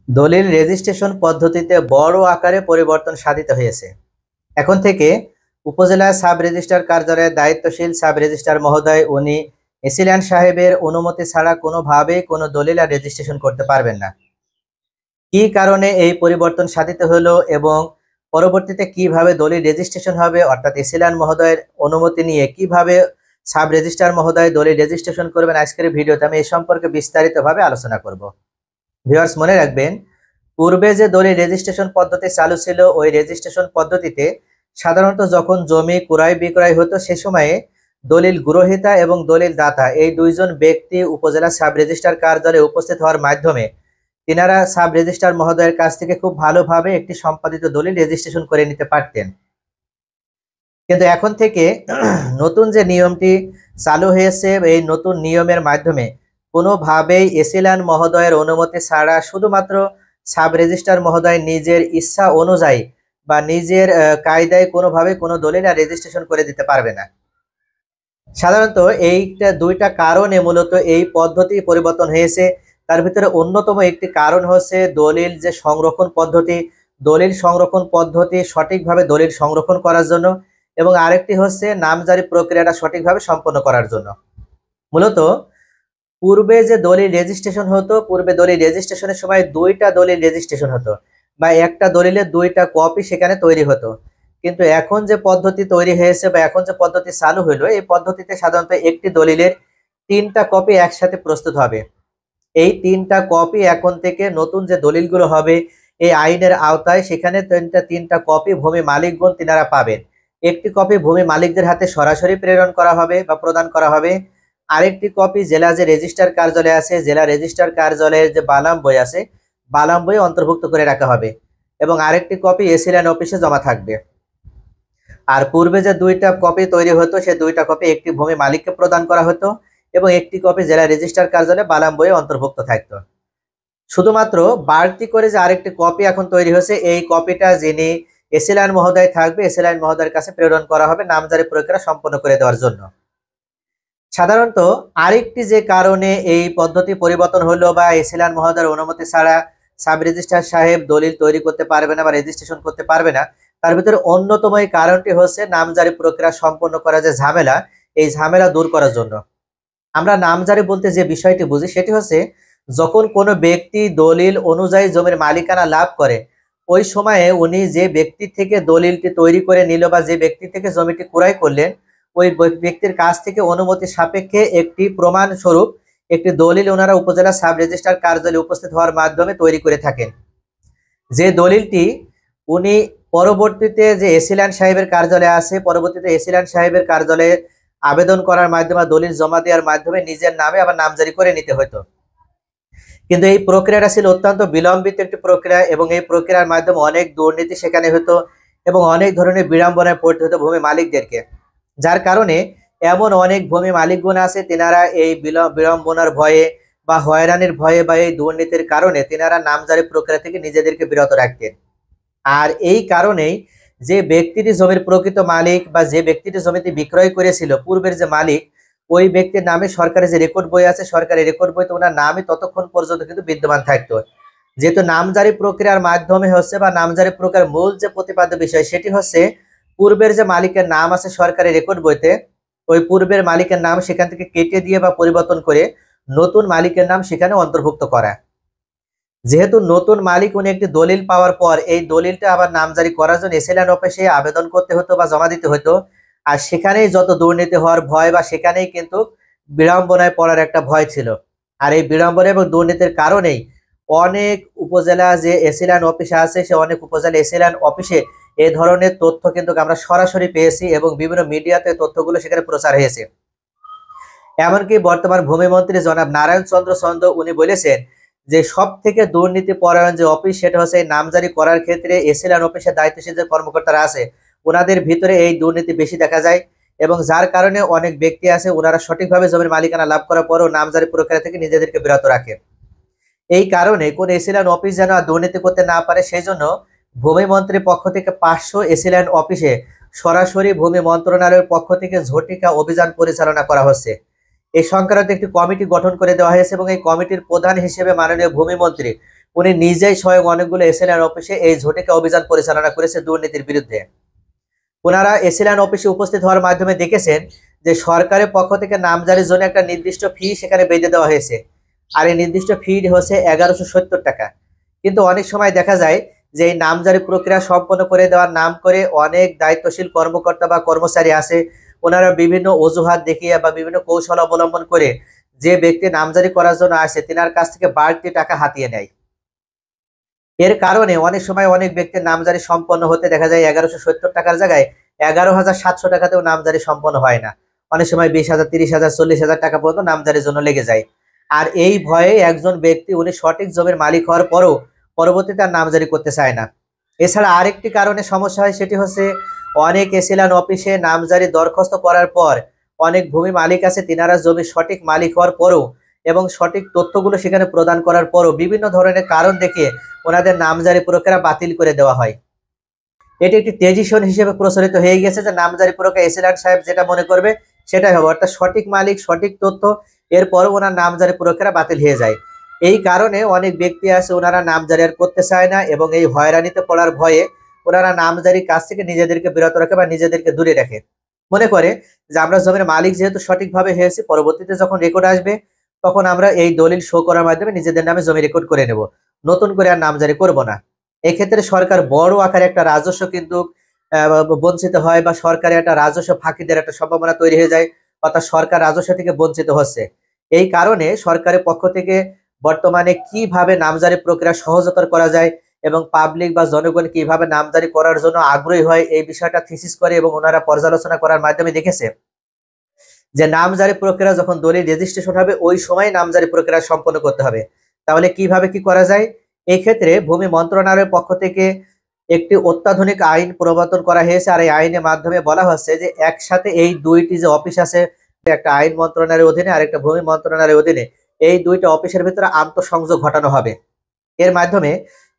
দলিল রেজিস্ট্রেশন পদ্ধতিতে বড় আকারে পরিবর্তন সাধিত হয়েছে। এখন থেকে উপজেলা সাব রেজিস্ট্রার কার্যালয়ের দায়িত্বশীল সাব রেজিস্ট্রার মহোদয় উনি এসিল্যান্ড সাহেবের অনুমতি ছাড়া কোনোভাবেই কোনো দলিল আর রেজিস্ট্রেশন করতে পারবেন না। কি কারণে এই পরিবর্তন সাধিত হলো এবং পরবর্তীতে কিভাবে দলিল রেজিস্ট্রেশন হবে, অর্থাৎ এসিল্যান্ড মহোদয়ের অনুমতি নিয়ে কিভাবে সাব রেজিস্ট্রার মহোদয় দলিল রেজিস্ট্রেশন করবেন, আজকের ভিডিওতে আমি এই সম্পর্কে বিস্তারিতভাবে আলোচনা করব। ভিউয়ার্স, মনে রাখবেন, পূর্বে যে দলিল রেজিস্ট্রেশন পদ্ধতি চালু ছিল, ওই রেজিস্ট্রেশন পদ্ধতিতে সাধারণত যখন জমি ক্রয় বিক্রয় হতো সে সময়ে দলিল গ্রহীতা এবং দলিল দাতা এই দুইজন ব্যক্তি উপজেলা সাব রেজিস্ট্রার কার্যালয়ে উপস্থিত হওয়ার মাধ্যমে তিনারা সাব রেজিস্ট্রার মহোদয়ের কাছ থেকে খুব ভালোভাবে একটি সম্পাদিত দলিল রেজিস্ট্রেশন করে নিতে পারতেন। কিন্তু এখন থেকে নতুন যে নিয়মটি চালু হয়েছে, এই নতুন নিয়মের মাধ্যমে কোনোভাবেই এসিল্যান্ড মহোদয়ের অনুমতি ছাড়া শুধুমাত্র সাব রেজিস্ট্রার মহোদয় নিজের ইচ্ছা অনুযায়ী বা নিজের কায়দায় কোনোভাবে কোনো দলিল আর রেজিস্ট্রেশন করে দিতে পারবে না। সাধারণত এইটা দুইটা কারণে মূলত এই পদ্ধতি পরিবর্তন হয়েছে। তার ভিতরে অন্যতম একটি কারণ হচ্ছে দলিল যে সংরক্ষণ পদ্ধতি, দলিল সংরক্ষণ পদ্ধতি সঠিকভাবে দলিল সংরক্ষণ করার জন্য, এবং আরেকটি হচ্ছে নামজারি প্রক্রিয়াটা সঠিকভাবে সম্পন্ন করার জন্য। মূলত পূর্বে যে দলিল রেজিস্ট্রেশন হতো, পূর্বে দলিল রেজিস্ট্রেশনের সময় দুইটা দলিল রেজিস্ট্রেশন হতো বা একটা দলিলের দুইটা কপি সেখানে তৈরি হতো। কিন্তু এখন যে পদ্ধতি তৈরি হয়েছে বা এখন যে পদ্ধতি চালু হলো, এই পদ্ধতিতে সাধারণত একটি দলিলের তিনটা কপি একসাথে প্রস্তুত হবে। এই তিনটা কপি এখন থেকে নতুন যে দলিলগুলো হবে এই আইনের আওতায়, সেখানে তিনটা কপি ভূমি মালিকগণ তিনারা পাবেন। একটি কপি ভূমি মালিকদের হাতে সরাসরি প্রেরণ করা হবে বা প্রদান করা হবে। আরেকটি কপি জেলা যে রেজিস্ট্রার কার্যালয় আছে, জেলা রেজিস্ট্রার কার্যালয়ের যে বালাম বই আছে, বালাম বই অন্তর্ভুক্ত করে রাখা হবে এবং আরেকটি কপি এসিল্যান্ড অফিসে জমা থাকবে। আর পূর্বে যে দুইটা কপি তৈরি হতো, সে দুইটা কপি একটি ভূমি মালিককে প্রদান করা হতো এবং একটি কপি জেলা রেজিস্ট্রার কার্যালয়ে বালাম বইয়ে অন্তর্ভুক্ত থাকতো। শুধুমাত্র বাড়তি করে যে আরেকটি কপি এখন তৈরি হয়েছে, এই কপিটা যিনি এসিল্যান্ড মহোদয় থাকবে, এসিল্যান্ড মহোদয়ের কাছে প্রেরণ করা হবে নামজারি প্রক্রিয়া সম্পন্ন করে দেওয়ার জন্য। সাধারণত আরেকটি যে কারণে এই পদ্ধতি পরিবর্তন হলো বা এসিল্যান্ড মহোদয়ের অনুমতি ছাড়া সাব রেজিস্ট্রার সাহেব দলিল তৈরি করতে পারবে না বা রেজিস্ট্রেশন করতে পারবে না, তার ভিতরে অন্যতম এই কারণটি হচ্ছে নামজারি প্রক্রিয়া সম্পন্ন করা যে ঝামেলা, এই ঝামেলা দূর করার জন্য। আমরা নামজারি বলতে যে বিষয়টি বুঝি সেটি হচ্ছে, যখন কোনো ব্যক্তি দলিল অনুযায়ী জমির মালিকানা লাভ করে, ওই সময়ে উনি যে ব্যক্তি থেকে দলিলটি তৈরি করে নিল বা যে ব্যক্তি থেকে জমিটি ক্রয় করলেন, ওই ব্যক্তির কাছ থেকে অনুমতি সাপেক্ষে একটি প্রমাণ স্বরূপ একটি দলিল ওনারা উপজেলা সাব রেজিস্ট্রার কার্যালয়ে উপস্থিত হওয়ার মাধ্যমে তৈরি করে থাকেন। যে দলিলটি উনি পরবর্তীতে যে এসিল্যান্ড সাহেবের কার্যালয়ে আছে, পরবর্তীতে এসিল্যান্ড সাহেবের কার্যালয়ে আবেদন করার মাধ্যমে দলিল জমা দেওয়ার মাধ্যমে নিজের নামে আবার নামজারি করে নিতে হতো। কিন্তু এই প্রক্রিয়াটা ছিল অত্যন্ত বিলম্বিত একটি প্রক্রিয়া এবং এই প্রক্রিয়ার মাধ্যমে অনেক দুর্নীতি সেখানে হতো এবং অনেক ধরনের বিড়ম্বনায় পড়তে হতো ভূমি মালিকদেরকে। যার কারণে এমন অনেক ভূমি মালিকগণ আছে, তিনারা এই বিড়ম্বনার ভয়ে বা হয়রানির ভয়ে বা এই দুর্নীতির কারণে তিনারা নামজারি প্রক্রিয়া থেকে নিজেদেরকে বিরত রাখতেন। আর এই কারণেই যে ব্যক্তিটি জমির প্রকৃত মালিক বা যে ব্যক্তিটি জমিটি বিক্রয় করেছিল, পূর্বের যে মালিক, ওই ব্যক্তির নামে সরকারি যে রেকর্ড বই আছে, সরকারি রেকর্ড বইতে ওনার নামই ততক্ষণ পর্যন্ত কিন্তু বিদ্যমান থাকতো। যেহেতু নামজারি প্রক্রিয়ার মাধ্যমে হচ্ছে বা নামজারি প্রক্রিয়ার মূল যে প্রতিপাদ্য বিষয় সেটি হচ্ছে, পূর্বের যে মালিকের নাম আছে সরকারি রেকর্ড বইতে, ওই পূর্বের মালিকের নাম সেখান থেকে কেটে দিয়ে বা পরিবর্তন করে নতুন মালিকের নাম সেখানে অন্তর্ভুক্ত করা। যেহেতু নতুন মালিক উনি একটি দলিল পাওয়ার পর এই দলিলটা আবার নামজারি করার জন্য এসিল্যান্ড অফিসে আবেদন করতে হতো বা জমা দিতে হতো। আর সেখানেই যত দুর্নীতি হওয়ার ভয় বা সেখানেই কিন্তু বিড়ম্বনায় পড়ার একটা ভয় ছিল। আর এই বিড়ম্বনা এবং দুর্নীতির কারণেই অনেক উপজেলা যে এসিল্যান্ড অফিসে আছে, সে অনেক উপজেলা এসিল্যান্ড অফিসে এই ধরনের তথ্য কিন্তু আমরা সরাসরি পেয়েছি এবং বিভিন্ন মিডিয়াতে তথ্যগুলো সেখানে প্রচার হয়েছে। এমনকি বর্তমান ভূমিমন্ত্রী জনাব নারায়ণ চন্দ্র চন্দ উনি বলেছেন যে সব থেকে দুর্নীতি পরায়ণ যে অফিস সেটা হচ্ছে নামজারি করার ক্ষেত্রে এসিল্যান্ড অফিসের দায়িত্বশীল যে কর্মকর্তারা আছে ওনাদের ভিতরে এই দুর্নীতি বেশি দেখা যায় এবং যার কারণে অনেক ব্যক্তি আছে ওনারা সঠিকভাবে জমির মালিকানা লাভ করার পরও নামজারি প্রক্রিয়া থেকে নিজেদেরকে বিরত রাখে। এই কারণে কোন এসিল্যান্ড অফিস যেন দুর্নীতি করতে না পারে সেই জন্য ভূমি মন্ত্রীর পক্ষ থেকে 500 এসিল্যান্ড অফিসে সরাসরি ভূমি মন্ত্রণালয়ের পক্ষ থেকে ঝটিকা অভিযান পরিচালনা করা হচ্ছে। এই সংক্রান্ত একটি কমিটি গঠন করে দেওয়া হয়েছে এবং এই কমিটির প্রধান হিসেবে মাননীয় ভূমি মন্ত্রী উনি নিজেই স্বয়ং অনেকগুলো এসএলএন অফিসে এই ঝটিকা অভিযান পরিচালনা করেছে দুর্নীতির বিরুদ্ধে। ওনারা এসএলএন অফিসে উপস্থিত হওয়ার মাধ্যমে দেখেছেন যে সরকারের পক্ষ থেকে নামজারির জন্য একটা নির্দিষ্ট ফি সেখানে বেঁধে দেওয়া হয়েছে, আর এই নির্দিষ্ট ফি হচ্ছে 1170 টাকা। কিন্তু অনেক সময় দেখা যায় যে এই নামজারি প্রক্রিয়া সম্পন্ন করে দেওয়ার নাম করে অনেক দায়িত্বশীল কর্মকর্তা বা কর্মচারী আছে, ওনারা বিভিন্ন অজুহাত দেখিয়ে বা বিভিন্ন কৌশল অবলম্বন করে যে ব্যক্তি নামজারি করার জন্য আসে তিনার কাছ থেকে বাড়তি টাকা হাতিয়ে নেয়। এর কারণে অনেক সময় অনেক ব্যক্তির নামজারি সম্পন্ন হতে দেখা যায় 1170 টাকার জায়গায় 11,700 টাকাতেও নামজারি সম্পন্ন হয় না। অনেক সময় 20,000, 30,000, 40,000 টাকা পর্যন্ত নামজারির জন্য লেগে যায়। আর এই ভয়ে একজন ব্যক্তি উনি সঠিক জমির মালিক হওয়ার পরও পরবর্তীতে আর নামজারি করতে চায় না। এছাড়া আরেকটি কারণে সমস্যা হয়, সেটি হচ্ছে অনেক এসএলএন অফিসে নামজারি দরখাস্ত করার পর অনেক ভূমি মালিক আছে, তিনারা জমির সঠিক মালিক হওয়ার পরও এবং সঠিক তথ্যগুলো সেখানে প্রদান করার পরও বিভিন্ন ধরনের কারণ দেখে ওনাদের নামজারি প্রক্রিয়া বাতিল করে দেওয়া হয়। এটি একটি ট্রেডিশন হিসেবে প্রচলিত হয়ে গেছে যে নামজারি প্রক্রিয়া এসএলএন সাহেব যেটা মনে করবে সেটাই হবে, অর্থাৎ সঠিক মালিক সঠিক তথ্য, এরপরও ওনার নামজারি প্রক্রিয়া বাতিল হয়ে যায়। এই কারণে অনেক ব্যক্তি আছে ওনারা নামজারি আর করতে চায় না এবং এই হয়রানিতে পড়ার ভয়ে ওনারা নামজারির কাছ থেকে নিজেদেরকে বিরত রাখে বা নিজেদেরকে দূরে রাখে। মনে করে যে আমরা জমির মালিক যেহেতু সঠিকভাবে হয়েছি, পরবর্তীতে যখন রেকর্ড আসবে তখন আমরা এই দলিল শো করার মাধ্যমে নিজেদের নামে জমি রেকর্ড করে নেব, নতুন করে আর নামজারি করব না। এক্ষেত্রে সরকার বড় আকারে একটা রাজস্ব কিন্তু বঞ্চিত হয় বা সরকারের একটা রাজস্ব ফাঁকিদের একটা সম্ভাবনা তৈরি হয়ে যায়, অর্থাৎ সরকার রাজস্ব থেকে বঞ্চিত হচ্ছে। এই কারণে সরকারের পক্ষ থেকে বর্তমানে কিভাবে নামজারি প্রক্রিয়া সহজতর করা যায় এবং পাবলিক বা জনগণ কিভাবে নামজারি করার জন্য আগ্রহী হয় এই বিষয়টা থিসিস করে এবং ওনারা পর্যালোচনা করার মাধ্যমে দেখেছে যে নামজারি প্রক্রিয়া যখন দলিল রেজিস্ট্রেশন হবে ওই সময় নামজারি প্রক্রিয়া সম্পন্ন করতে হবে। তাহলে কিভাবে কি করা যায়? এই ক্ষেত্রে ভূমি মন্ত্রণালয়ের পক্ষ থেকে একটি অত্যাধুনিক আইন প্রবর্তন করা হয়েছে, আর এই আইনের মাধ্যমে বলা হচ্ছে যে একসাথে এই দুইটি যে অফিস আছে, একটা আইন মন্ত্রণালয়ের অধীনে আর একটা ভূমি মন্ত্রণালয়ের অধীনে, এই দুইটা অফিসের ভিতরে আন্তঃসংযোগ ঘটানো হবে। এর মাধ্যমে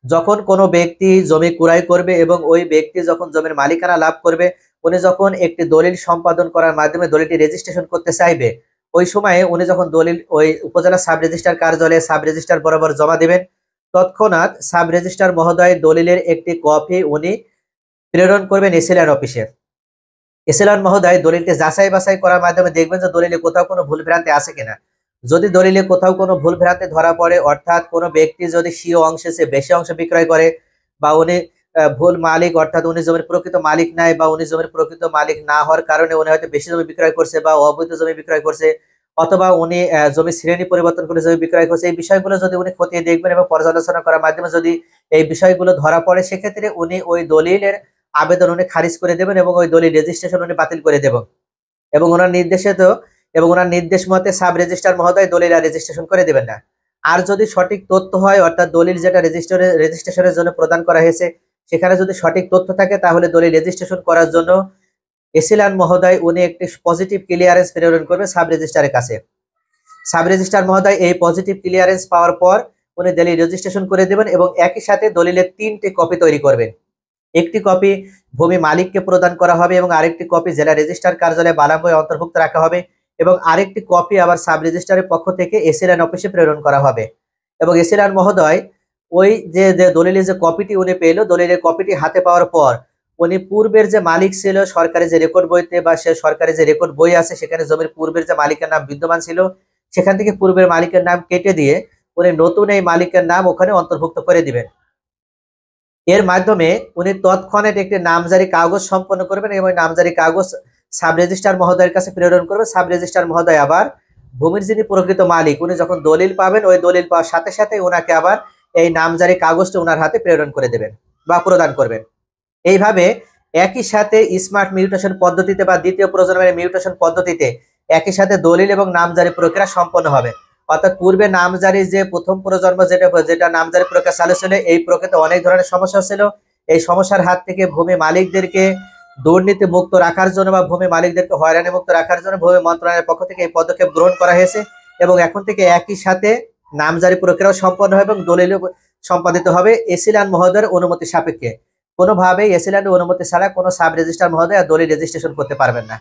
যখন কোনো ব্যক্তি জমি ক্রয় করবে এবং ওই ব্যক্তি যখন জমির মালিকানা লাভ করবে, উনি যখন একটি দলিল সম্পাদন করার মাধ্যমে দলিলটি রেজিস্ট্রেশন করতে চাইবে, ওই সময়ে উনি যখন দলিল ওই উপজেলা সাব রেজিস্ট্রার কার্যালয়ে সাব রেজিস্ট্রার বরাবর জমা দেবেন, তৎক্ষণাৎ সাব রেজিস্ট্রার মহোদয় দলিলের একটি কপি উনি প্রেরণ করবেন এসএলএন অফিসে। এসএলএন মহোদয় দলিলটি যাচাই বাছাই করার মাধ্যমে দেখবেন যে দলিলে কোথাও কোনো ভুল ভ্রান্তি আছে কিনা। যদি দলিলে কোথাও কোনো ভুল ভ্রান্তি ধরা পড়ে, অর্থাৎ কোনো ব্যক্তি যদি স্বীয় অংশে চেয়ে বেশি অংশ বিক্রয় করে বা উনি ভুল মালিক, অর্থাৎ উনি জমির প্রকৃত মালিক নাই বা উনি জমির প্রকৃত মালিক না হওয়ার কারণে উনি হয়তো বেশি জমি বিক্রয় করছে বা অবৈধ জমি বিক্রয় করছে, অথবা উনি জমি শ্রেণী পরিবর্তন করে জমি বিক্রয় করছে, এই বিষয়গুলো যদি উনি খতিয়ে দেখবেন এবং পর্যালোচনা করার মাধ্যমে যদি এই বিষয়গুলো ধরা পড়ে, সেক্ষেত্রে উনি ওই দলিলের আবেদন উনি খারিজ করে দেবেন এবং ওই দলিল রেজিস্ট্রেশন উনি বাতিল করে দেবেন এবং ওনার নির্দেশ মতে সাব রেজিস্ট্রার মহোদয় দলিল আর রেজিস্ট্রেশন করে দেবেন না। আর যদি সঠিক তথ্য হয়, অর্থাৎ দলিল যেটা রেজিস্ট্রেশনের জন্য প্রদান করা হয়েছে সেখানে যদি সঠিক তথ্য থাকে, তাহলে দলিল রেজিস্ট্রেশন করার জন্য এসএলএন মহোদয় উনি একটি পজিটিভ ক্লিয়ারেন্স প্রেরণ করবে সাব রেজিস্ট্রারের কাছে। সাব রেজিস্ট্রার মহোদয় এই পজিটিভ ক্লিয়ারেন্স পাওয়ার পর উনি দলিল রেজিস্ট্রেশন করে দেবেন এবং একই সাথে দলিলের 3টি কপি তৈরি করবেন। একটি কপি ভূমি মালিককে প্রদান করা হবে এবং আরেকটি কপি জেলা রেজিস্ট্রার কার্যালয়ে বারাময় অন্তর্ভুক্ত রাখা হবে এবং আরেকটি কপি আবার সাব রেজিস্ট্রারের পক্ষ থেকে এসএলএন অফিসে প্রেরণ করা হবে। এবং এসএলএন মহোদয় ওই যে দলিলের যে কপিটি উনি পেল, দলিলের কপিটি হাতে পাওয়ার পর উনি পূর্বের যে মালিক ছিল সরকারি যে রেকর্ড বইতে বা সে সরকারি যে রেকর্ড বই আছে সেখানে জমির পূর্বের যে মালিকের নাম বিদ্যমান ছিল সেখান থেকে পূর্বের মালিকের নাম কেটে দিয়ে উনি নতুন এই মালিকের নাম ওখানে অন্তর্ভুক্ত করে দিবেন। এর মাধ্যমে উনি তৎক্ষণাৎ একটি নামজারি কাগজ সম্পন্ন করবেন এবং নামজারি কাগজ সাব রেজিস্ট্রার মহোদয়ের কাছে প্রেরণ করবে। সাব রেজিস্ট্রার মহোদয় আবার ভূমির যিনি প্রকৃত মালিক উনি যখন দলিল পাবেন, ওই দলিল পাওয়ার সাথে সাথে ওনাকে আবার এই নামজারি কাগজটা ওনার হাতে প্রেরণ করে দেবেন বা প্রদান করবেন। এইভাবে একই সাথে স্মার্ট মিউটেশন পদ্ধতিতে বা দ্বিতীয় প্রজন্মের মিউটেশন পদ্ধতিতে একই সাথে দলিল এবং নামজারি প্রক্রিয়া সম্পন্ন হবে। অর্থাৎ পূর্বে নামজারি যে প্রথম প্রজন্ম যেটা নামজারি প্রক্রিয়া চালু ছিল, এই প্রক্রিয়াতে অনেক ধরনের সমস্যা ছিল। এই সমস্যার হাত থেকে ভূমি মালিকদেরকে দুর্নীতি মুক্ত রাখার জন্য বা ভূমি মালিকদেরকে হয়রানি মুক্ত রাখার জন্য ভূমি মন্ত্রণালয়ের পক্ষ থেকে এই পদক্ষেপ গ্রহণ করা হয়েছে এবং এখন থেকে একই সাথে নামজারি প্রক্রিয়াও সম্পন্ন হবে এবং দলিল সম্পাদিত হবে এসএলএন মহোদয়ের অনুমতি সাপেক্ষে। কোনোভাবেই এসএলএন অনুমতি ছাড়া কোনো সাব রেজিস্ট্রার মহোদয় দলিল রেজিস্ট্রেশন করতে পারবেন না।